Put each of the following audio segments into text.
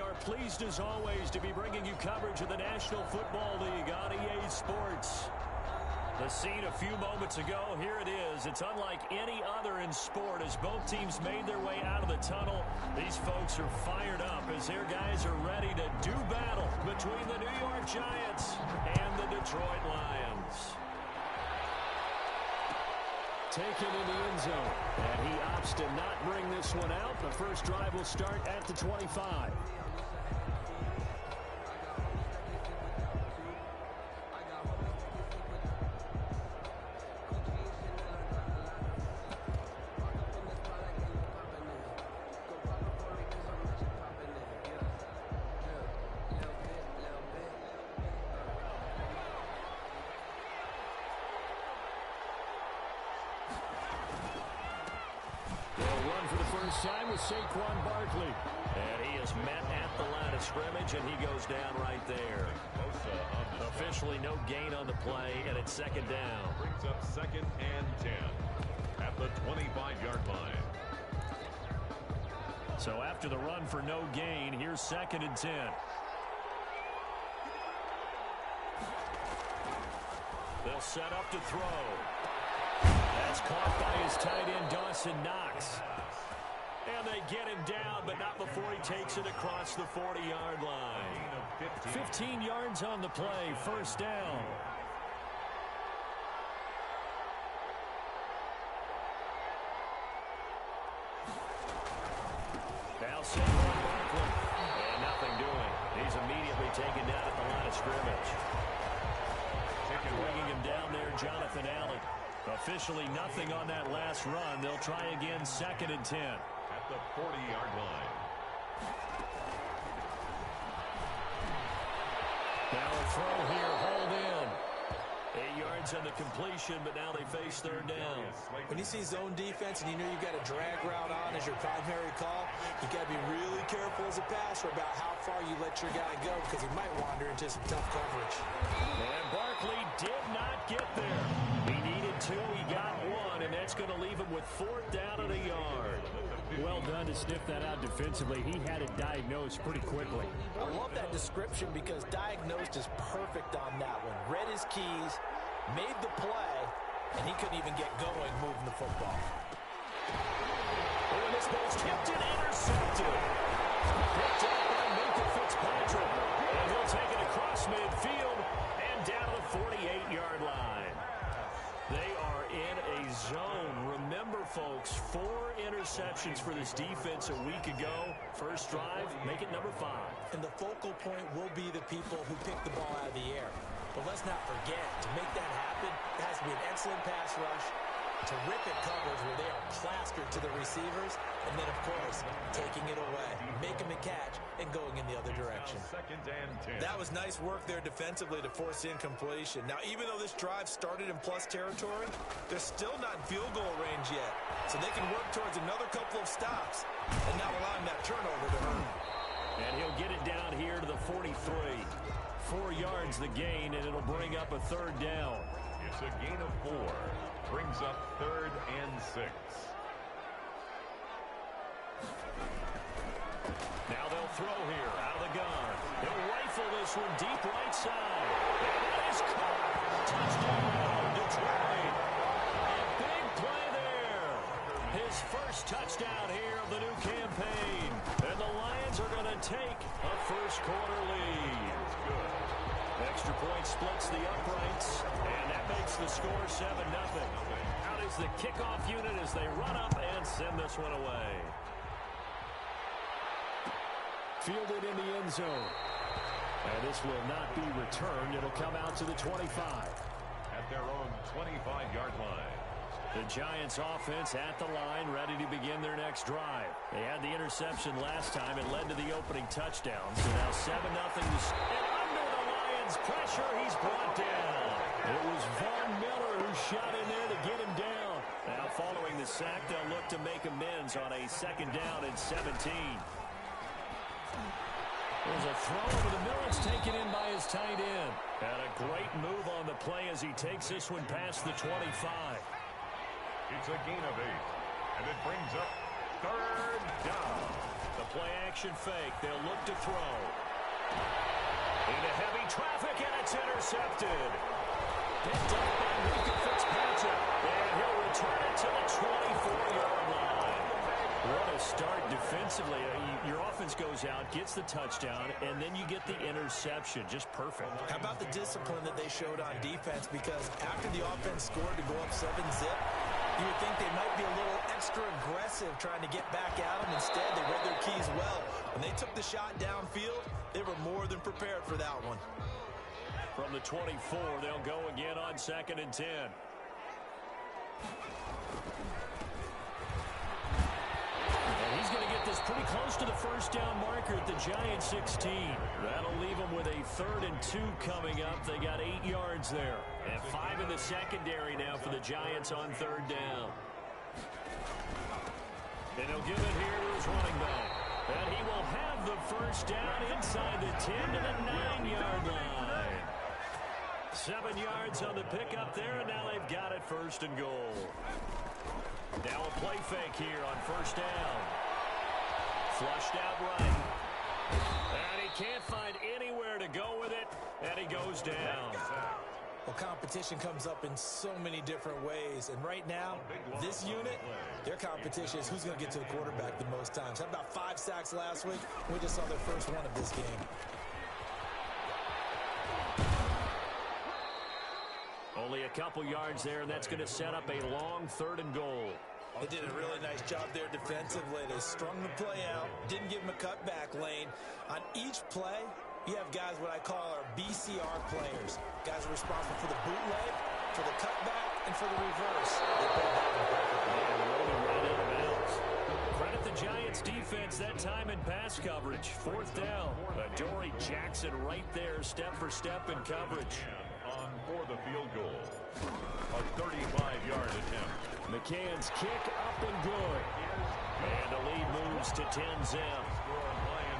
are pleased as always to be bringing you coverage of the National Football League on EA Sports. The scene a few moments ago, here it is. It's unlike any other in sport as both teams made their way out of the tunnel. These folks are fired up as their guys are ready to do battle between the New York Giants and the Detroit Lions. Taken in the end zone, and he opts to not bring this one out. The first drive will start at the 25. Time with Saquon Barkley. And he is met at the line of scrimmage, and he goes down right there. Officially no gain on the play, and it's second down. Brings up 2nd and 10 at the 25-yard line. So after the run for no gain, here's 2nd and 10. They'll set up to throw. That's caught by his tight end, Dawson Knox. And they get him down, but not before he takes it across the 40-yard line. 15 yards on the play, first down. Now Saquon Barkley. And nothing doing. He's immediately taken down at the line of scrimmage. Bringing him down there, Jonathan Allen. Officially nothing on that last run. They'll try again, 2nd and 10. At the 40-yard line. Now a throw here, hold in. 8 yards on the completion, but now they face third down. When you see zone defense and you know you've got a drag route on as your primary call, you got to be really careful as a passer about how far you let your guy go because he might wander into some tough coverage. And Barkley did not get there. He needed 2, he got 1, and that's going to leave him with 4th down and a yard. Well done to sniff that out defensively. He had it diagnosed pretty quickly. I love that description because diagnosed is perfect on that one. Read his keys, made the play, and he couldn't even get going moving the football. Oh, and this ball's tipped and intercepted. Picked up by Minka Fitzpatrick. And he'll take it across midfield and down to the 48-yard line. They are in a zone. Remember, folks, 4 interceptions for this defense a week ago. First drive, make it number 5. And the focal point will be the people who pick the ball out of the air. But let's not forget, to make that happen, it has to be an excellent pass rush, terrific coverage where they are plastered to the receivers, and then, of course, taking it away, making the catch, and going in the other direction. 2nd and 10. That was nice work there defensively to force the incompletion. Now, even though this drive started in plus territory, they're still not in field goal range yet. So they can work towards another couple of stops and not allowing that turnover to hurt. And he'll get it down here to the 43. 4 yards the gain, and it'll bring up a 3rd down. It's a gain of 4. Brings up 3rd and 6. Now they'll throw here out of the gun. They'll rifle this one deep right side. And it is caught. Touchdown, Detroit. A big play there. His first touchdown here of the new campaign. And the Lions are going to take a first-quarter lead. Extra point splits the uprights, and that makes the score 7-0. Out is the kickoff unit as they run up and send this one away. Fielded in the end zone. And this will not be returned. It'll come out to the 25. At their own 25-yard line. The Giants offense at the line, ready to begin their next drive. They had the interception last time. It led to the opening touchdown. So now 7-0. And under the Lions' pressure, he's brought down. It was Von Miller who shot in there to get him down. Now following the sack, they'll look to make amends on a 2nd down and 17. There's a throw over the middle. It's taken in by his tight end. And a great move on the play as he takes this one past the 25. It's a gain of 8. And it brings up Third down. The play-action fake. They'll look to throw. Into heavy traffic, and it's intercepted. Picked up by Luka Fitzpatrick. And he'll return it to the 24-yard line. What a start defensively. Your offense goes out, gets the touchdown, and then you get the interception. Just perfect. How about the discipline that they showed on defense? Because after the offense scored to go up 7-zip, you would think they might be a little extra aggressive trying to get back at them. Instead, they read their keys well. When they took the shot downfield, they were more than prepared for that one. From the 24, they'll go again on 2nd and 10. And he's going to get this pretty close to the first down marker at the Giants 16. That'll leave them with a 3rd and 2 coming up. They got 8 yards there. And 5 in the secondary now for the Giants on 3rd down. And he'll give it here to his running back. And he will have the first down inside the 10 to the 9-yard line. 7 yards on the pickup there, and now they've got it 1st and goal. Now a play fake here on 1st down. Flushed out right. And he can't find anywhere to go with it, and he goes down. Well, competition comes up in so many different ways. And right now, this unit, their competition is who's going to get to the quarterback the most times. How about 5 sacks last week? We just saw their first one of this game. Only a couple yards there, and that's going to set up a long 3rd and goal. They did a really nice job there defensively. They strung the play out, didn't give him a cutback lane. On each play, you have guys what I call our BCR players. Guys are responsible for the bootleg, for the cutback, and for the reverse. They put that in perfectly. Right out of bounds. Credit the Giants defense that time in pass coverage. 4th down. Adoree Jackson right there, step for step in coverage. On for the field goal. A 35-yard attempt. McCann's kick up and good. And the lead moves to 10-zip.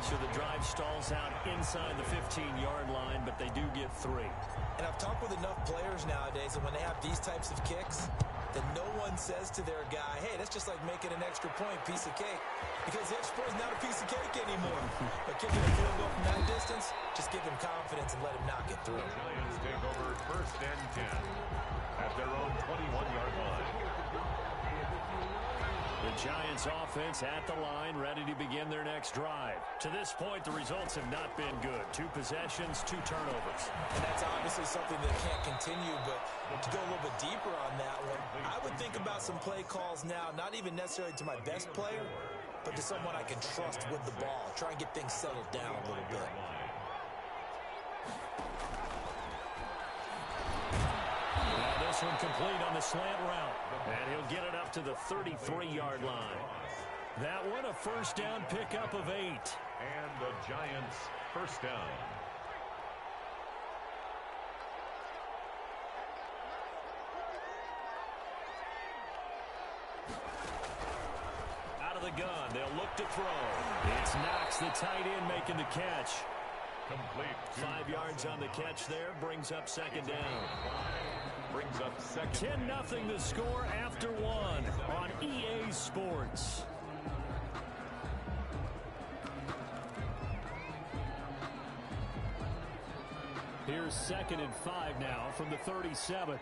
So the drive stalls out inside the 15-yard line, but they do get 3. And I've talked with enough players nowadays that when they have these types of kicks, that no one says to their guy, hey, that's just like making an extra point, piece of cake. Because the extra point is not a piece of cake anymore. But kicking a field goal from that distance, just give him confidence and let him knock it through. The Giants take over 1st and 10 at their own 21-yard line. The Giants offense at the line, ready to begin their next drive. To this point, the results have not been good. 2 possessions, 2 turnovers. And that's obviously something that can't continue, but to go a little bit deeper on that one, I would think about some play calls now, not even necessarily to my best player, but to someone I can trust with the ball. Try and get things settled down a little bit. Now this one complete on the slant route. And he'll get it up to the 33-yard line. That one, a 1st down pickup of 8. And the Giants' 1st down. Out of the gun, they'll look to throw. It's Knox, the tight end, making the catch. Complete. 5 yards on the catch there, brings up 2nd down. Brings up 2nd. 10-0 the score after 1 on EA Sports. Here's 2nd and 5 now from the 37.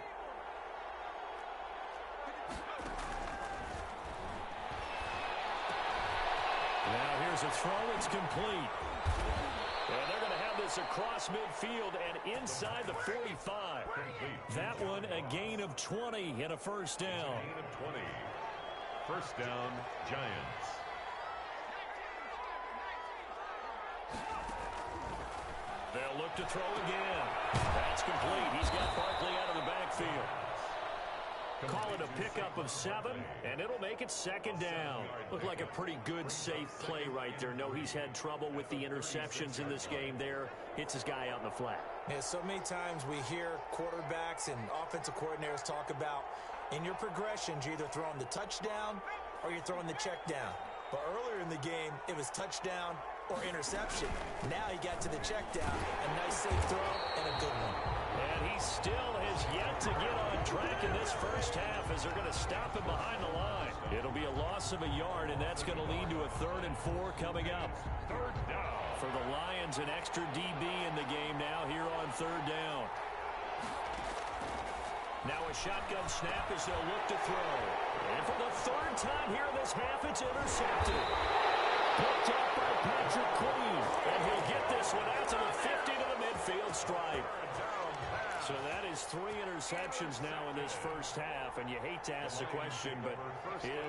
Now here's a throw. It's complete. And they're going to have this across midfield and inside the 45. That one, a gain of 20 and a 1st down. Gain of 20. 1st down, Giants. They'll look to throw again. That's complete. He's got Barkley out of the backfield. Call it a pickup of 7, and it'll make it 2nd down. Looked like a pretty good, safe play right there. No, he's had trouble with the interceptions in this game there. Hits his guy out in the flat. Yeah, so many times we hear quarterbacks and offensive coordinators talk about in your progressions, you're either throwing the touchdown or you're throwing the check down. But earlier in the game, it was touchdown or interception. Now he got to the check down. A nice safe throw and a good one. And he still has yet to get on track in this first half as they're going to stop him behind the line. It'll be a loss of a yard, and that's going to lead to a 3rd and 4 coming up. Third down. For the Lions, an extra DB in the game now here on 3rd down. Now a shotgun snap as they'll look to throw. And for the 3rd time here in this half, it's intercepted. Picked up by Patrick Queen. And he'll get this one out to the 50 to the midfield stripe. So that is 3 interceptions now in this first half. And you hate to ask the question, but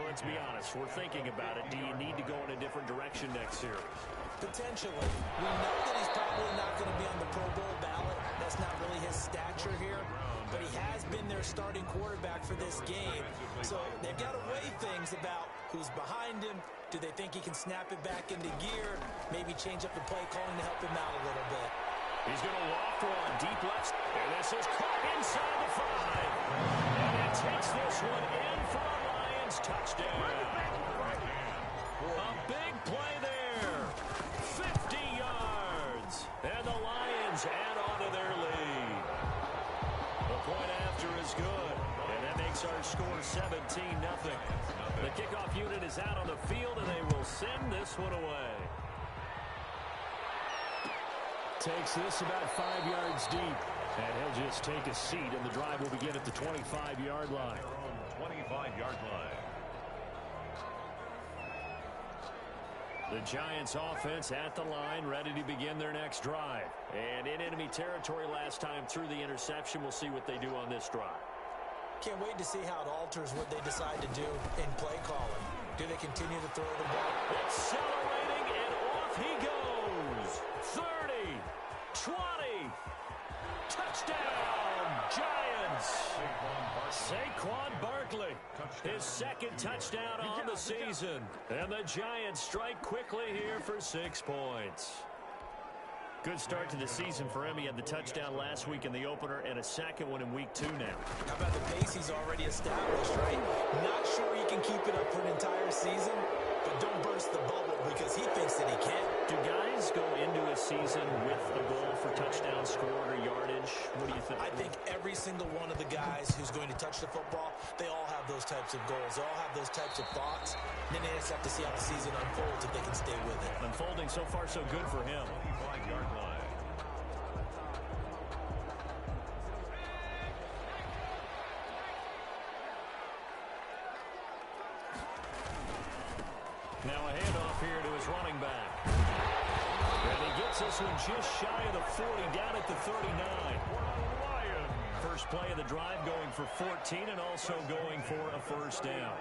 let's be honest. We're thinking about it. Do you need to go in a different direction next series? Potentially. We know that he's probably not going to be on the Pro Bowl ballot. That's not really his stature here. But he has been their starting quarterback for this game. So they've got to weigh things about who's behind him. Do they think he can snap it back into gear? Maybe change up the play calling to help him out a little bit. He's going to loft one deep left. And this is caught inside the 5. And it takes this one in for a Lions touchdown. A big play there. 50 yards. And the Lions add on to their lead. The point after is good. And that makes our score 17-0. The kickoff unit is out on the field, and they will send this one away. Takes this about 5 yards deep. And he'll just take a seat, and the drive will begin at the 25-yard line. 25-yard line. The Giants offense at the line, ready to begin their next drive. And in enemy territory last time through the interception. We'll see what they do on this drive. Can't wait to see how it alters what they decide to do in play calling. Do they continue to throw the ball? Accelerating, and off he goes. 30, 20, touchdown, Giants. Saquon Barkley, his 2nd touchdown on the season. And the Giants strike quickly here for 6 points. Good start to the season for him. He had the touchdown last week in the opener and a 2nd one in week 2 now. How about the pace he's already established, right? Not sure he can keep it up for an entire season, but don't burst the bubble because he thinks that he can. Do guys go into a season with a goal for touchdown scored or yardage? What do you think? I think every single one of the guys who's going to touch the football, they all have those types of goals. They all have those types of thoughts. And then they just have to see how the season unfolds if they can stay with it. Unfolding so far so good for him. 25-yard line. Now a handoff here to his running back. And he gets this one just shy of the 40, down at the 39. First play of the drive going for 14 and also going for a first down.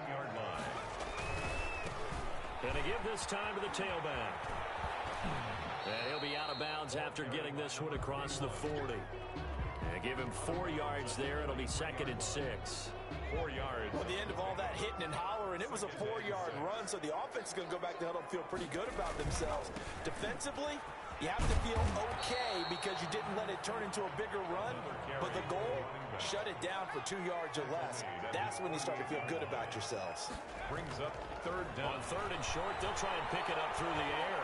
And they give this time to the tailback. And he'll be out of bounds after getting this one across the 40. And give him 4 yards there. It'll be 2nd and 6. 4 yards. Well, the end of all that hitting and hollering, it was a 4-yard run, so the offense is going to go back to huddle and feel pretty good about themselves. Defensively, you have to feel okay because you didn't let it turn into a bigger run, but the goal, shut it down for 2 yards or less. That's when you start to feel good about yourselves. Brings up 3rd down. On 3rd and short, they'll try and pick it up through the air.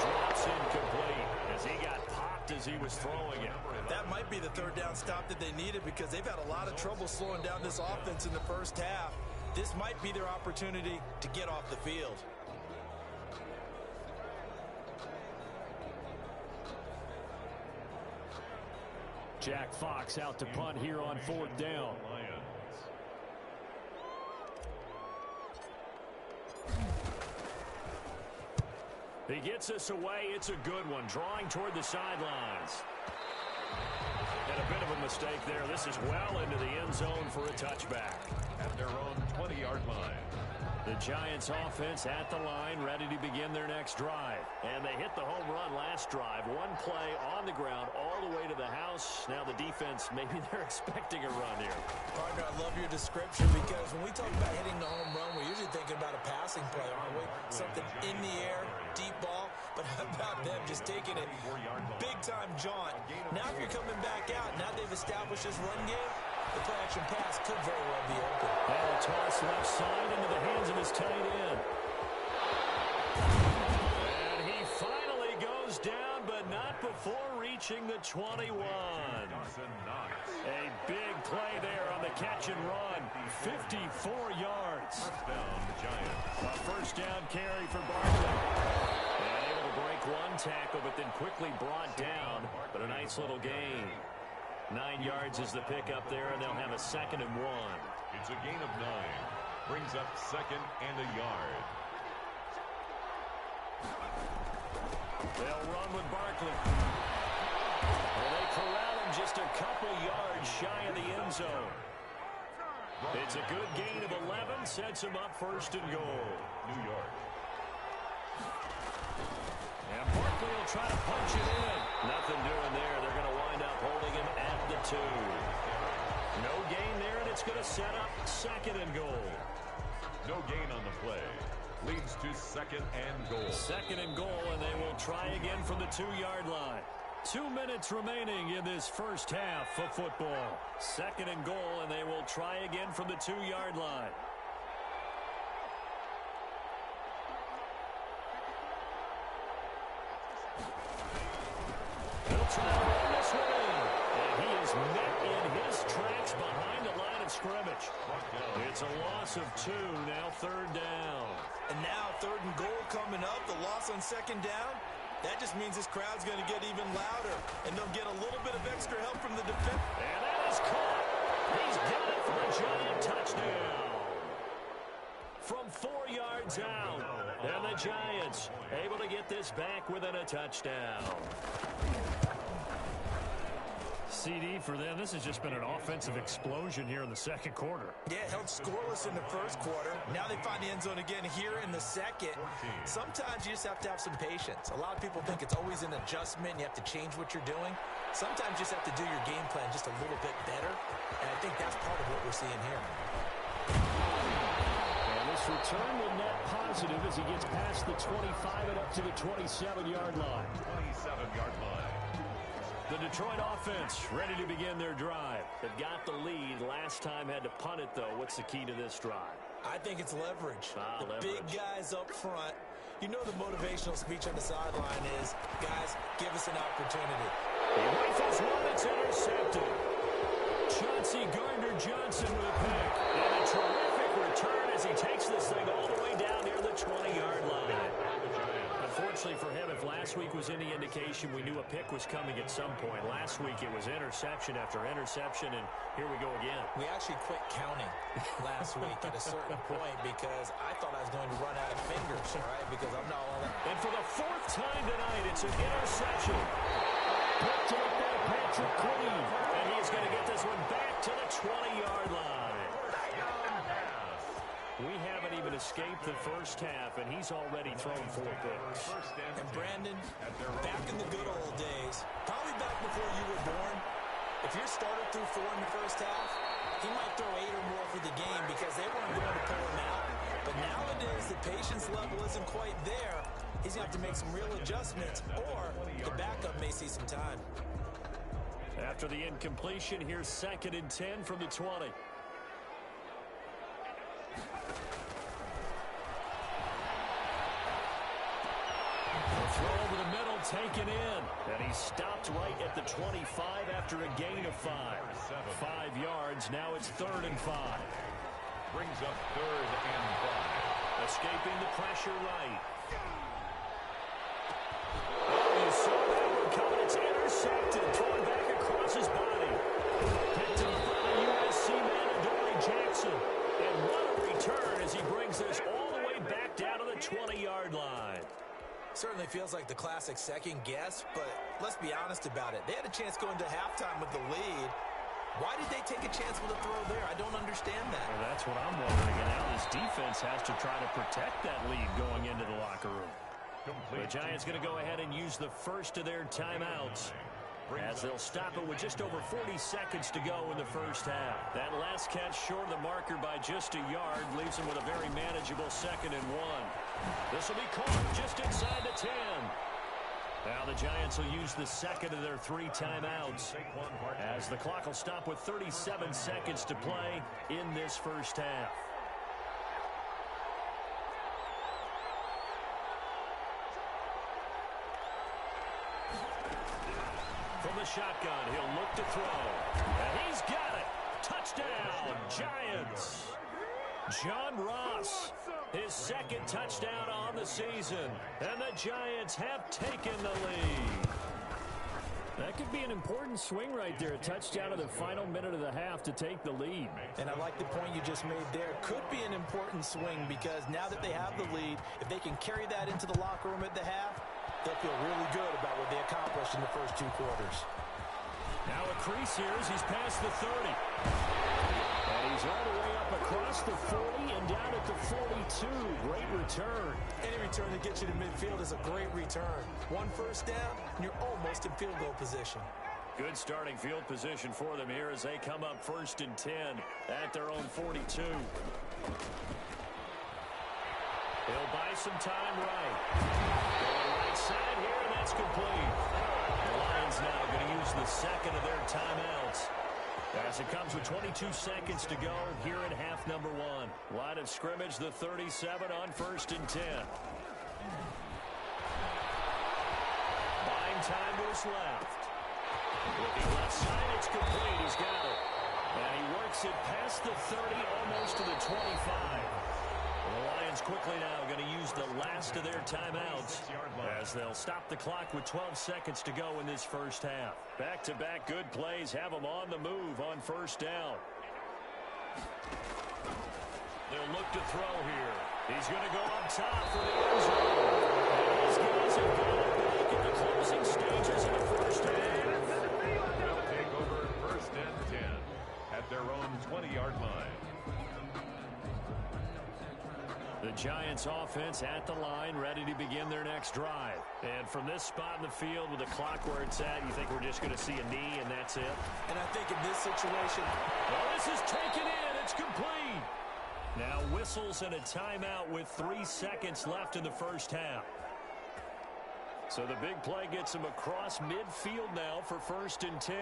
Drops incomplete as he got popped as he was throwing it. That might be the 3rd down stop that they needed because they've had a lot of trouble slowing down this offense in the first half. This might be their opportunity to get off the field. Jack Fox out to punt here on 4th down. He gets us away. It's a good one. Drawing toward the sidelines. And a bit of a mistake there. This is well into the end zone for a touchback. At their own 20-yard line. The Giants offense at the line, ready to begin their next drive. And they hit the home run last drive. One play on the ground all the way to the house. Now the defense, maybe they're expecting a run here. Partner, I love your description because when we talk about hitting the home run, we're usually thinking about a passing play, aren't we? Something in the air, deep ball. But how about them just taking it big-time jaunt? Now if you're coming back out, now they've established this run game, the play-action pass could very well be open. And a toss left side into the hands of his tight end. reaching the 21. A big play there on the catch and run. 54 yards. Touchdown, Giants. A first down carry for Barkley. And able to break one tackle, but then quickly brought down. But a nice little gain. 9 yards is the pickup there, and they'll have a 2nd and 1. It's a gain of 9. Brings up 2nd and a yard. They'll run with Barkley. Well, they corral him just a couple yards shy of the end zone. It's a good gain of 11, sets him up 1st and goal. New York. And Barkley will try to punch it in. Nothing doing there. They're going to wind up holding him at the 2. No gain there, and it's going to set up 2nd and goal. No gain on the play. Leads to 2nd and goal. 2nd and goal, and they will try again from the 2-yard line. 2 minutes remaining in this first half of football. 2nd and goal, and they will try again from the 2-yard line. They'll try to run this one in. And he is met in his tracks behind the line of scrimmage. It's a loss of 2, now 3rd down. And now 3rd and goal coming up, the loss on 2nd down. That just means this crowd's going to get even louder, and they'll get a little bit of extra help from the defense. And that is caught. He's got it for a Giant touchdown. From 4 yards out, and the Giants able to get this back within a touchdown. CD for them. This has just been an offensive explosion here in the 2nd quarter. Yeah, held scoreless in the 1st quarter. Now they find the end zone again here in the 2nd. Sometimes you just have to have some patience. A lot of people think it's always an adjustment. You have to change what you're doing. Sometimes you just have to do your game plan just a little bit better. And I think that's part of what we're seeing here. And this return will net positive as he gets past the 25 and up to the 27-yard line. 27-yard line. The Detroit offense ready to begin their drive. They've got the lead. Last time had to punt it, though. What's the key to this drive? I think it's leverage. The leverage. Big guys up front. You know the motivational speech on the sideline is, guys, give us an opportunity. He rifles one that's intercepted. Chauncey Gardner-Johnson with a pick. And a terrific return as he takes this thing all the way down near the 20-yard line. Unfortunately for him, if last week was any indication, we knew a pick was coming at some point. Last week it was interception after interception, and here we go again. We actually quit counting last week at a certain point because I thought I was going to run out of fingers, right? Because I'm not all that. And for the 4th time tonight, it's an interception. Picked up by Patrick Queen, and he's going to get this one back to the 20-yard line. We haven't even escaped the first half, and he's already thrown 4 picks. And Brandon, back in the good old days, probably back before you were born, if your starter threw 4 in the first half, he might throw 8 or more for the game because they weren't going to pull him out. But nowadays, the patience level isn't quite there. He's going to have to make some real adjustments, or the backup may see some time. After the incompletion, here's 2nd and 10 from the 20. Throw over the middle, taken in. And he stopped right at the 25 after a gain of 5. 5 yards, now it's 3rd and 5. Brings up 3rd and 5. Escaping the pressure right. Oh, you saw that one coming. It's intercepted. Thrown back across his body. Picked up by USC man Adoree Jackson. And what a return as he brings this all the way back down to the 20-yard line. Certainly feels like the classic second guess, but let's be honest about it. They had a chance going to halftime with the lead. Why did they take a chance with a throw there? I don't understand that. Well, that's what I'm wondering. And now this defense has to try to protect that lead going into the locker room. The Giants going to go ahead and use the first of their timeouts as they'll stop it with just over 40 seconds to go in the first half. That last catch short of the marker by just a yard leaves them with a very manageable 2nd and 1. This will be caught just inside the 10. Now the Giants will use the 2nd of their 3 timeouts as the clock will stop with 37 seconds to play in this first half. from the shotgun. He'll look to throw. And he's got it. Touchdown, Giants. John Ross, his second touchdown on the season. And the Giants have taken the lead. That could be an important swing right there. A touchdown in the final minute of the half to take the lead. And I like the point you just made there. Could be an important swing because now that they have the lead, if they can carry that into the locker room at the half, they'll feel really good about what they accomplished in the first 2 quarters. Now a crease here as he's past the 30. And he's all the way up across the 40 and down at the 42. Great return. Any return that gets you to midfield is a great return. 1 first down, and you're almost in field goal position. Good starting field position for them here as they come up 1st and 10 at their own 42. He'll buy some time right. Going right side here, and that's complete. The Lions now going to use the second of their timeouts as it comes with 22 seconds to go here in half number 1. Line of scrimmage, the 37 on 1st and 10. Buying time to his left. Looking left side, it's complete. He's got it. And he works it past the 30, almost to the 25. The Lions quickly now going to use the last of their timeouts as they'll stop the clock with 12 seconds to go in this first half. Back-to-back good plays have them on the move on 1st down. They'll look to throw here. He's going to go up top for the end zone. And these guys have got it back in the closing stages of the first half. They'll take over 1st and 10 at their own 20-yard line. The Giants offense at the line, ready to begin their next drive. And from this spot in the field with the clock where it's at, you think we're just going to see a knee and that's it? And I think in this situation, well, this is taken in. It's complete. Now whistles and a timeout with 3 seconds left in the first half. So the big play gets him across midfield now for 1st and 10.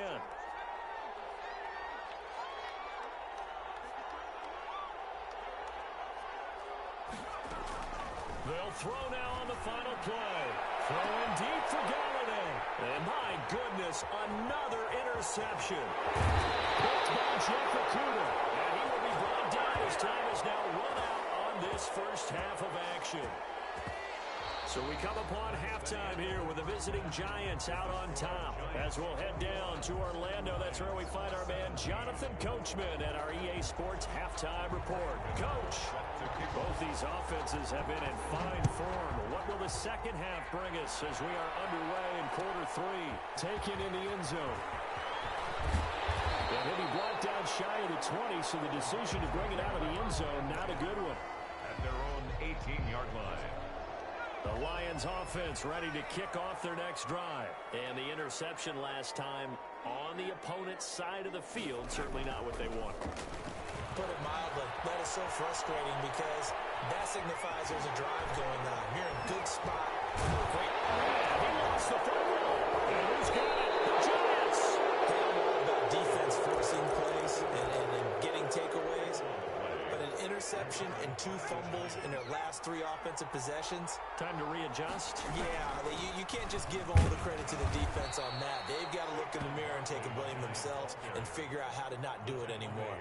They'll throw now on the final play. Throwing deep for Galladay. And my goodness, another interception. Picked by Jeff Okudah. And he will be brought down as time is now run out on this first half of action. So we come upon halftime here with the visiting Giants out on top. As we'll head down to Orlando, that's where we find our man Jonathan Coachman at our EA Sports Halftime Report. Coach, both these offenses have been in fine form. What will the second half bring us as we are underway in quarter 3? Taken in the end zone. And he'll be brought down shy of the 20, so the decision to bring it out of the end zone, not a good one. At their own 18-yard line. The Lions offense ready to kick off their next drive. And the interception last time on the opponent's side of the field, certainly not what they want. put it mildly, that is so frustrating because that signifies there's a drive going on. You're in a good spot. Great. He lost the football. And who's got it? The Giants. They are all about defense forcing plays and getting takeaways. But an interception and 2 fumbles in their last 3 offensive possessions. Time to readjust. Yeah, you can't just give all the credit to the defense on that. They've got to look in the mirror and take a blame themselves and figure out how to not do it anymore.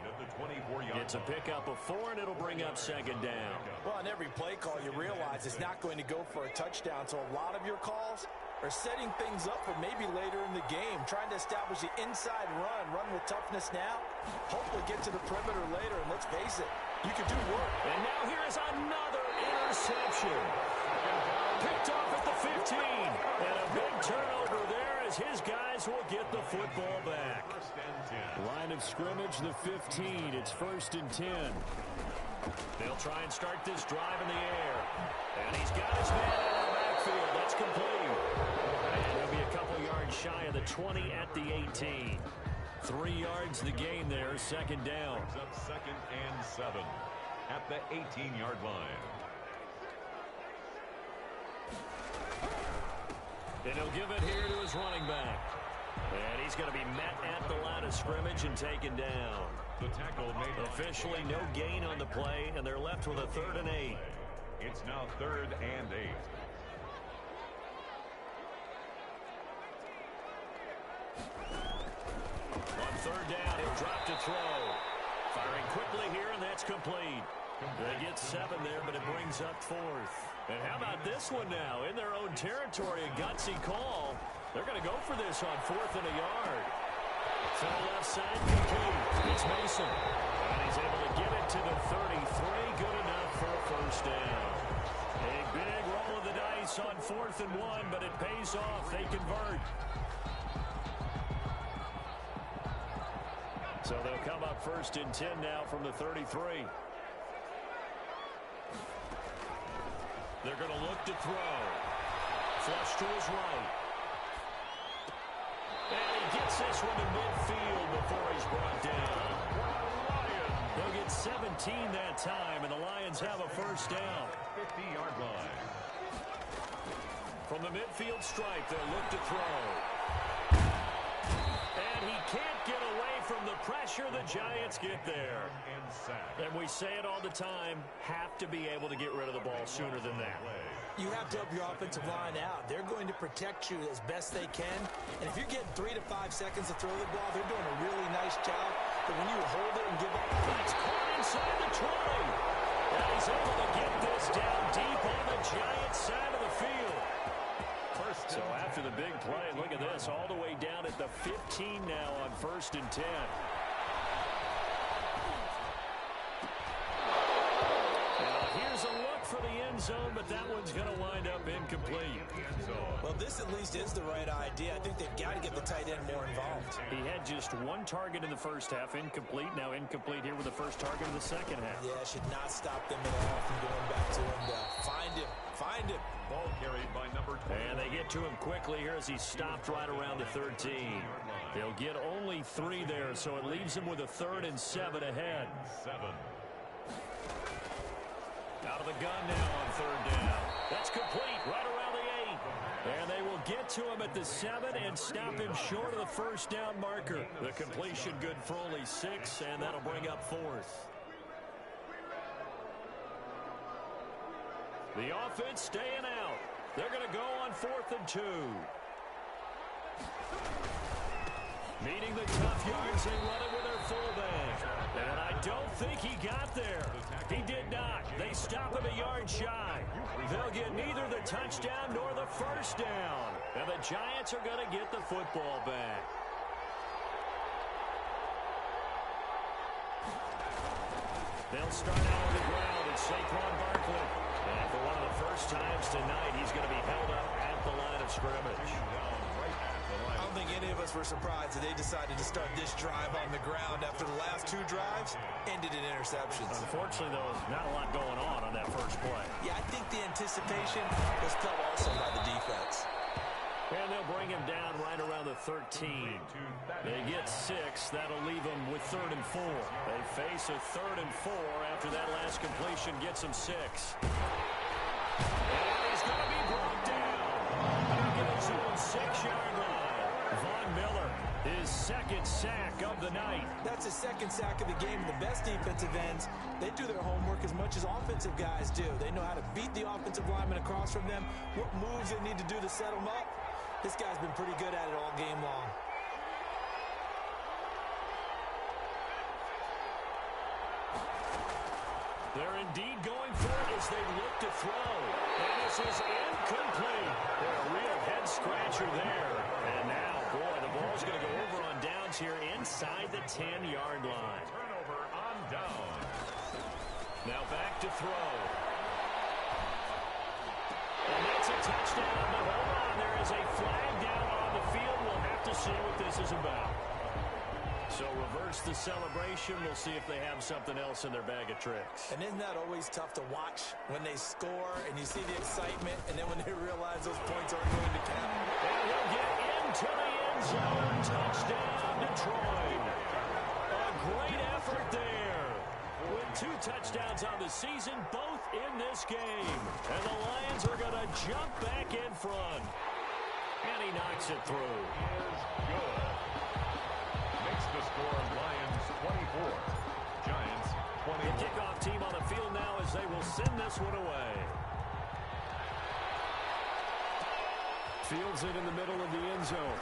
It's a pickup of 4, and it'll bring up 2nd down. Well, on every play call, you realize it's not going to go for a touchdown, so a lot of your calls are setting things up for maybe later in the game, trying to establish the inside run with toughness now, hopefully get to the perimeter later, and let's face it, you can do work. And now here is another interception. Picked off at the 15, and a big turnover there as his guys will get the football back. Line of scrimmage, the 15. It's 1st and 10. They'll try and start this drive in the air. And he's got his man out of the backfield. That's complete. And he'll be a couple yards shy of the 20 at the 18. 3 yards the gain there, 2nd down. Up 2nd and 7 at the 18-yard line. And he'll give it here to his running back. And he's going to be met at the line of scrimmage and taken down. The tackle made officially no gain on the play, and they're left with a 3rd and 8. It's now 3rd and 8. On third down, he'll drop to throw. Firing quickly here, and that's complete. They get 7 there, but it brings up 4th. And how about this one now? In their own territory, a gutsy call. They're going to go for this on 4th and a yard. To the left side, complete. It's Mason. And he's able to get it to the 33. Good enough for a first down. A big roll of the dice on 4th and 1, but it pays off. They convert. So they'll come up 1st and 10 now from the 33. They're going to look to throw. Flush to his right. And he gets this one to midfield before he's brought down. They'll get 17 that time, and the Lions have a first down. 50-yard line. From the midfield stripe, they'll look to throw. And he can't get away from the pressure. The Giants get there. And we say it all the time, have to be able to get rid of the ball sooner than that. You have to help your offensive line out. They're going to protect you as best they can. And if you're getting 3 to 5 seconds to throw the ball, they're doing a really nice job. But when you hold it and give up, it's caught inside the 20. And he's able to get this down deep on the Giants side of the field. So after the big play, look at this, all the way down at the 15 now on 1st and 10. Here's a look for the end zone, but that one's going to wind up incomplete. Well, this at least is the right idea. I think they've got to get the tight end more involved. He had just 1 target in the first half, incomplete. Now incomplete here with the first target in the second half. Yeah, should not stop them at all from going back to him. Find him. Find him. Ball carried by number 20. And they get to him quickly here as he stopped right around the 13. They'll get only 3 there, so it leaves him with a 3rd and 7 ahead. 7. Out of the gun now on 3rd down. That's complete right around the 8. And they will get to him at the 7 and stop him short of the first down marker. The completion good for only 6, and that'll bring up 4th. The offense staying out. They're going to go on 4th and 2. Meeting the tough yards, they run it with their fullback. And I don't think he got there. He did not. They stop him a yard shy. They'll get neither the touchdown nor the first down. And the Giants are going to get the football back. They'll start out on the ground. It's Saquon Barkley. And for one of the first times tonight, he's going to be held up at the line of scrimmage. I don't think any of us were surprised that they decided to start this drive on the ground after the last 2 drives ended in interceptions. Unfortunately, though, not a lot going on that first play. Yeah, I think the anticipation was felt also by the defense. And they'll bring him down right around the 13. They get 6. That'll leave them with 3rd and 4. They face a 3rd and 4 after that last completion gets them 6. And he's going to be brought down. Back at his own 6-yard line. Von Miller, his 2nd sack of the night. That's his 2nd sack of the game. The best defensive ends, they do their homework as much as offensive guys do. They know how to beat the offensive lineman across from them, what moves they need to do to set them up. This guy's been pretty good at it all game long. They're indeed going for it as they look to throw. And this is incomplete. They're a real head-scratcher there. And now, boy, the ball's going to go over on downs here inside the 10-yard line. Turnover on down. Now back to throw. And that's a touchdown. But hold on, there is a flag down on the field. We'll have to see what this is about. So reverse the celebration. We'll see if they have something else in their bag of tricks. And isn't that always tough to watch when they score and you see the excitement and then when they realize those points aren't going to count? And he'll get into the end zone. Touchdown, Detroit. A great effort there. With 2 touchdowns on the season, both in this game. And the Lions are going to jump back in front. And he knocks it through. Good. Makes the score Lions 24. Giants 21. The kickoff team on the field now as they will send this one away. Fields it in the middle of the end zone.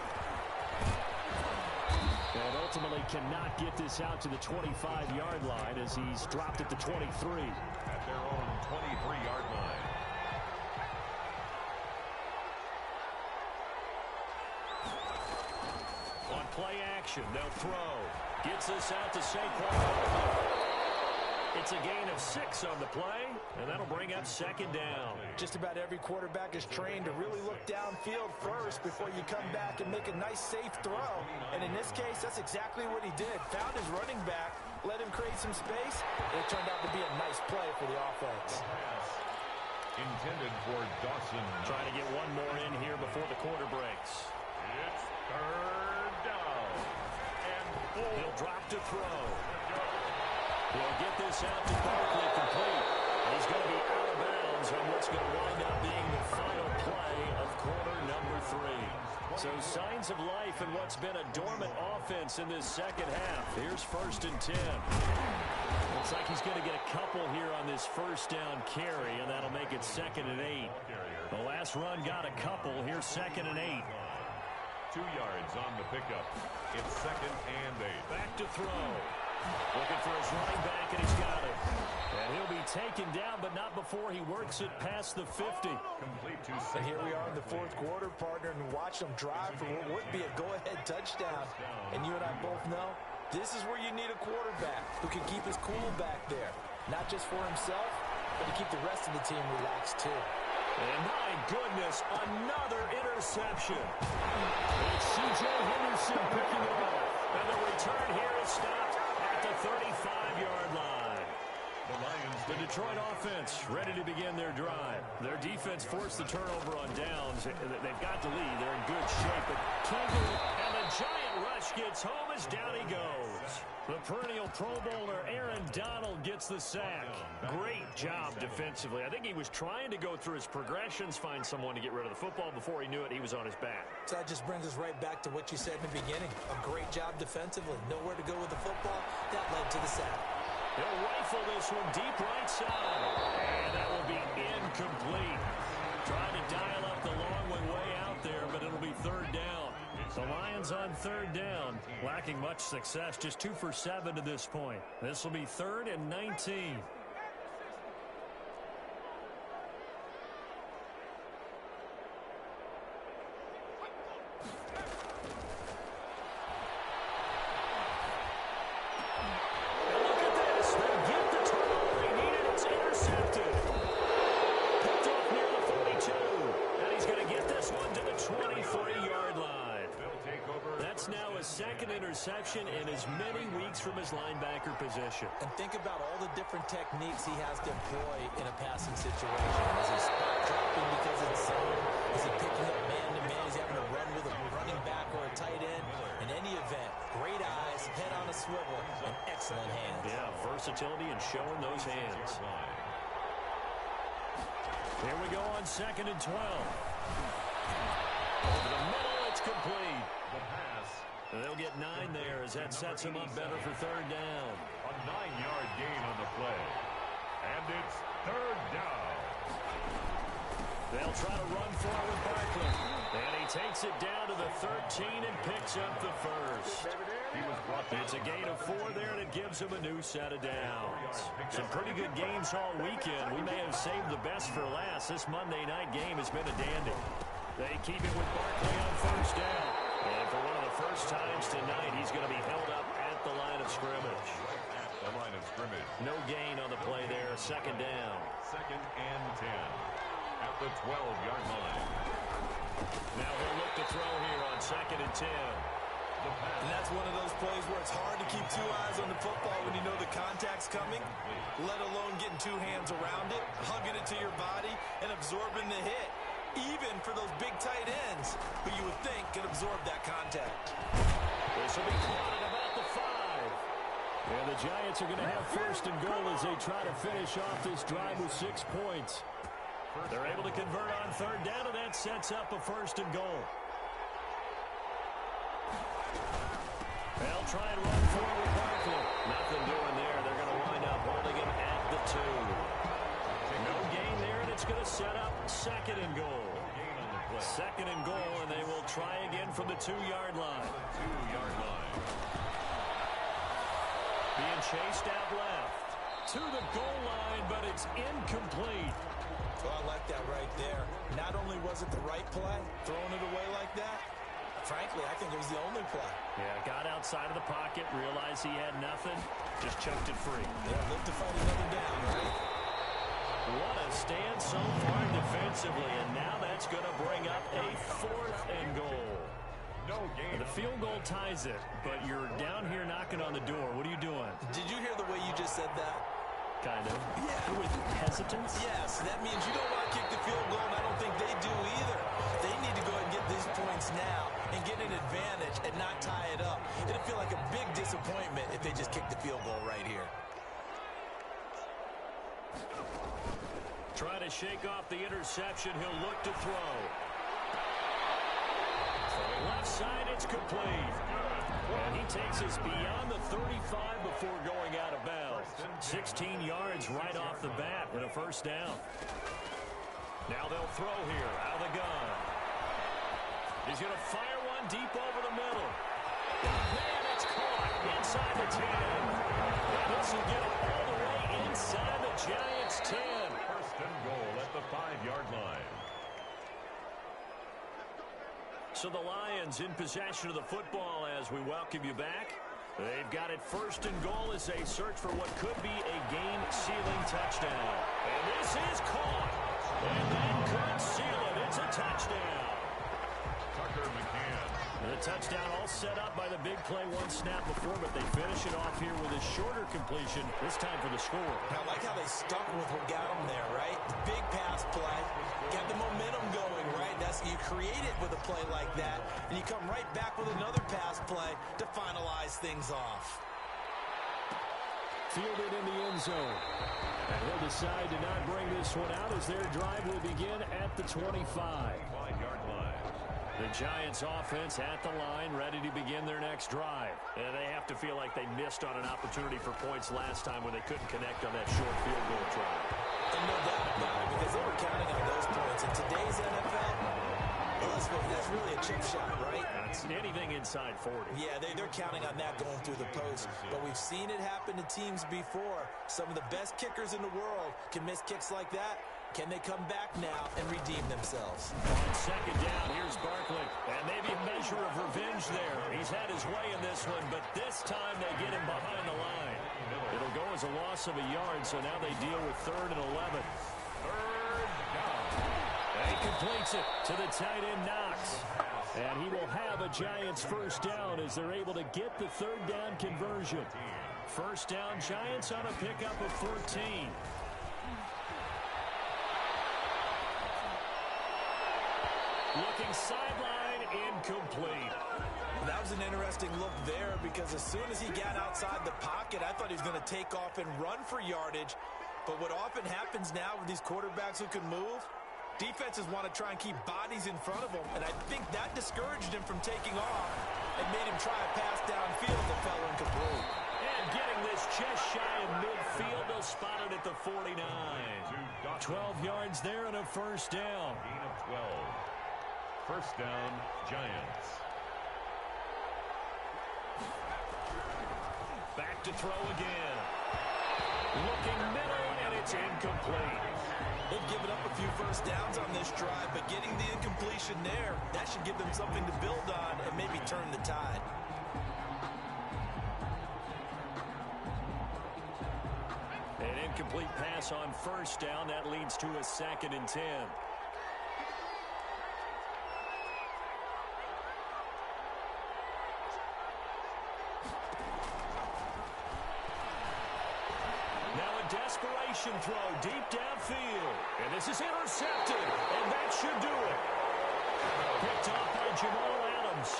And ultimately cannot get this out to the 25-yard line as he's dropped at the 23. At their own 23-yard line. On play action, they'll throw. Gets this out to Saquon. It's a gain of 6 on the play, and that'll bring up second down. Just about every quarterback is trained to really look downfield first before you come back and make a nice, safe throw. And in this case, that's exactly what he did. Found his running back, let him create some space, and it turned out to be a nice play for the offense. Intended for Dawson. Trying to get one more in here before the quarter breaks. It's third down. And he'll drop to throw. He'll get this out to Barkley complete. He's going to be out of bounds on what's going to wind up being the final play of quarter number 3. So signs of life in what's been a dormant offense in this second half. Here's 1st and 10. Looks like he's going to get a couple here on this first down carry, and that'll make it 2nd and 8. The last run got a couple. Here's 2nd and 8. 2 yards on the pickup. It's 2nd and 8. Back to throw. Looking for his running back, and he's got it. And he'll be taken down, but not before he works it past the 50. Complete to And here we are in the 4th quarter, partner, and watch them drive for what would be a go-ahead touchdown. And you and I both know this is where you need a quarterback who can keep his cool back there. Not just for himself, but to keep the rest of the team relaxed, too. And my goodness, another interception. It's C.J. Henderson picking it up. And the return here is stopped at the 35-yard line. The Detroit offense ready to begin their drive. Their defense forced the turnover on downs. They've got the lead. They're in good shape. But Kingle and the giant rush gets home as down he goes. The perennial Pro Bowler Aaron Donald gets the sack. Great job defensively. I think he was trying to go through his progressions, find someone to get rid of the football. Before he knew it, he was on his back. So that just brings us right back to what you said in the beginning. A great job defensively. Nowhere to go with the football. That led to the sack. He'll rifle this one deep right side. And that will be incomplete. Trying to dial up the long one way out there, but it'll be 3rd down. The Lions on 3rd down, lacking much success, just 2 for 7 to this point. This will be 3rd and 19. Interception in as many weeks from his linebacker position. And think about all the different techniques he has to employ in a passing situation. Is he spot dropping because it's zone? Is he picking up man-to-man? Is he having to run with a running back or a tight end? In any event, great eyes, head on a swivel, and excellent hands. Yeah, versatility and showing those hands. Here we go on 2nd and 12. Over the middle, it's complete. The pass. And they'll get 9 there as that sets him up better for 3rd down. A 9-yard gain on the play. And it's 3rd down. They'll try to run for it with Barkley. And he takes it down to the 13 and picks up the first. It's a gain of 4 there, and it gives him a new set of downs. Some pretty good games all weekend. We may have saved the best for last. This Monday night game has been a dandy. They keep it with Barkley on 1st down. And for one of the first times tonight, he's going to be held up at the line of scrimmage. The line of scrimmage. No gain on the play there. 2nd down. 2nd and 10. At the 12-yard line. Now he'll look to throw here on 2nd and 10. And that's one of those plays where it's hard to keep 2 eyes on the football when you know the contact's coming, let alone getting 2 hands around it, hugging it to your body, and absorbing the hit. Even for those big tight ends, who you would think can absorb that contact. This will be caught at about the 5. And the Giants are going to have 1st and goal as they try to finish off this drive with 6 points. They're able to convert on 3rd down, and that sets up a 1st and goal. They'll try and run forward with Barkley. Nothing doing there. They're going to wind up holding him at the 2. No gain there, and it's going to set up 2nd and goal. 2nd and goal, and they will try again from the 2-yard line. 2-yard line. Being chased out left. To the goal line, but it's incomplete. Well, I like that right there. Not only was it the right play, throwing it away like that, frankly, I think it was the only play. Yeah, got outside of the pocket, realized he had nothing, just chucked it free. Yeah, live to fight another down, right? What a stand so far defensively, and now that's going to bring up a 4th and goal. No game. The field goal ties it, but you're down here knocking on the door. What are you doing? Did you hear the way you just said that? Kind of. Yeah. With hesitance? Yes, that means you don't want to kick the field goal, and I don't think they do either. They need to go ahead and get these points now and get an advantage and not tie it up. It'll feel like a big disappointment if they just kick the field goal right here. Trying to shake off the interception. He'll look to throw. Left side, it's complete. And he takes us beyond the 35 before going out of bounds. 16 yards right off the bat with a first down. Now they'll throw here out of the gun. He's going to fire one deep over the middle. Man, it's caught inside the 10. And this will get it all the way inside the Giants' 10. First and goal at the 5-yard line. So the Lions in possession of the football as we welcome you back. They've got it first and goal as they search for what could be a game-sealing touchdown. And this is caught. And that could seal it. It's a touchdown. Tucker McCann. The touchdown all set up by the big play one snap before, but they finish it off here with a shorter completion, this time for the score. I like how they stuck with what got them there, right? The big pass play, got the momentum going, right? You create it with a play like that, and you come right back with another pass play to finalize things off. Fielded in the end zone. And he'll decide to not bring this one out as their drive will begin at the 25. 5-yard line. The Giants offense at the line, ready to begin their next drive. And they have to feel like they missed on an opportunity for points last time when they couldn't connect on that short field goal try. And no doubt about it, because they were counting on those points. In today's NFL, that's really a chip shot, right? That's anything inside 40. Yeah, they're counting on that going through the post. But we've seen it happen to teams before. Some of the best kickers in the world can miss kicks like that. Can they come back now and redeem themselves? On second down, here's Barkley. And maybe a measure of revenge there. He's had his way in this one, but this time they get him behind the line. It'll go as a loss of a yard, so now they deal with 3rd and 11. Third down. And he completes it to the tight end, Knox. And he will have a Giants first down as they're able to get the 3rd down conversion. First down, Giants on a pickup of 14. Looking sideline, incomplete. That was an interesting look there because as soon as he got outside the pocket, I thought he was going to take off and run for yardage. But what often happens now with these quarterbacks who can move, defenses want to try and keep bodies in front of them, and I think that discouraged him from taking off and made him try a pass downfield that fell incomplete. And getting this just shy of midfield, they'll spot it at the 49. 12 yards there and a first down. Gain of 12. First down, Giants. Back to throw again. Looking middle, and it's incomplete. They've given up a few first downs on this drive, but getting the incompletion there, that should give them something to build on and maybe turn the tide. An incomplete pass on first down. That leads to a 2nd and 10. Desperation throw deep downfield. And this is intercepted. And that should do it. Picked off by Jamal Adams.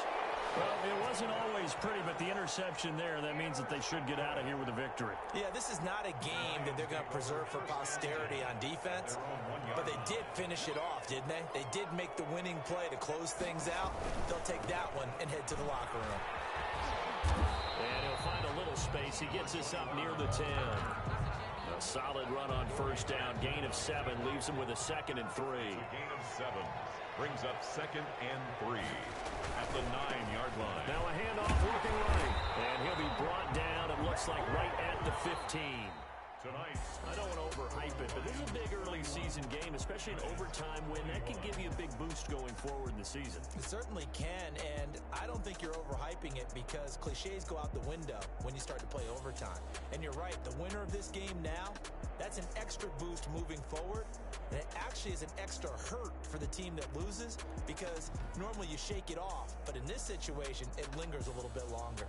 Well, it wasn't always pretty, but the interception there, that means that they should get out of here with a victory. Yeah, this is not a game that they're going to preserve for posterity on defense. But they did finish it off, didn't they? They did make the winning play to close things out. They'll take that one and head to the locker room. And he'll find a little space. He gets us up near the 10. A solid run on first down. Gain of 7 leaves him with a 2nd and 3. Gain of 7 brings up 2nd and 3 at the 9-yard line. Now a handoff working right. And he'll be brought down, it looks like, right at the 15. Tonight, I don't want to overhype it, but this is a big early season game, especially an overtime win. That can give you a big boost going forward in the season. It certainly can, and I don't think you're overhyping it because cliches go out the window when you start to play overtime. And you're right, the winner of this game now, that's an extra boost moving forward, and it actually is an extra hurt for the team that loses because normally you shake it off, but in this situation, it lingers a little bit longer.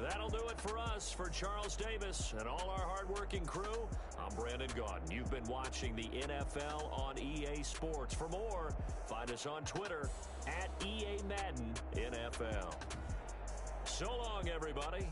That'll do it for us. For Charles Davis and all our hardworking crew, I'm Brandon Gaudin. You've been watching the NFL on EA Sports. For more, find us on Twitter @EA Madden NFL. So long, everybody.